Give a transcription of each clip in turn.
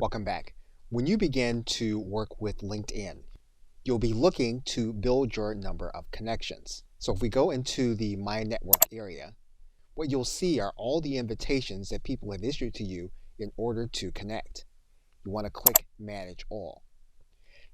Welcome back. When you begin to work with LinkedIn, you'll be looking to build your number of connections. So if we go into the My Network area, what you'll see are all the invitations that people have issued to you in order to connect. You want to click Manage All.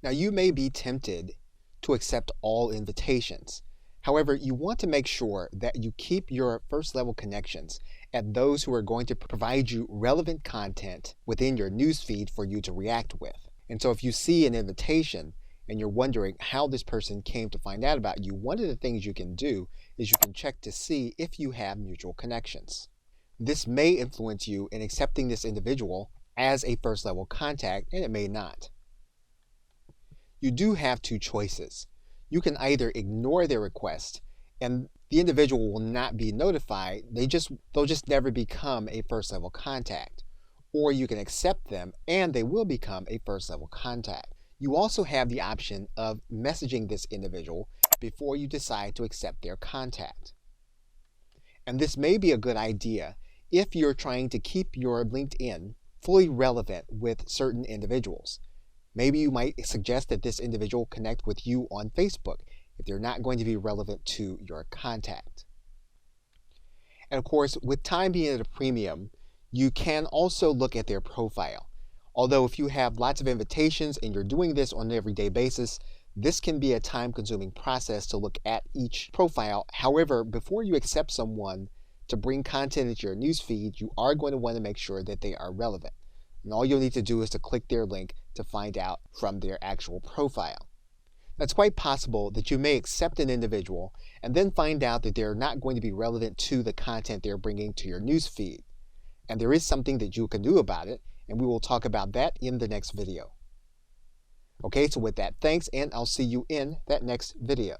Now you may be tempted to accept all invitations. However, you want to make sure that you keep your first level connections at those who are going to provide you relevant content within your newsfeed for you to react with. And so if you see an invitation and you're wondering how this person came to find out about you, one of the things you can do is you can check to see if you have mutual connections. This may influence you in accepting this individual as a first level contact, and it may not. You do have two choices. You can either ignore their request and the individual will not be notified, they'll just never become a first level contact. Or you can accept them and they will become a first level contact. You also have the option of messaging this individual before you decide to accept their contact. And this may be a good idea if you're trying to keep your LinkedIn fully relevant with certain individuals. Maybe you might suggest that this individual connect with you on Facebook if they're not going to be relevant to your contact. And of course, with time being at a premium, you can also look at their profile. Although if you have lots of invitations and you're doing this on an everyday basis, this can be a time-consuming process to look at each profile. However, before you accept someone to bring content into your newsfeed, you are going to want to make sure that they are relevant. And all you'll need to do is to click their link to find out from their actual profile. Now, it's quite possible that you may accept an individual and then find out that they're not going to be relevant to the content they're bringing to your newsfeed. And there is something that you can do about it, and we will talk about that in the next video. Okay, so with that, thanks, and I'll see you in that next video.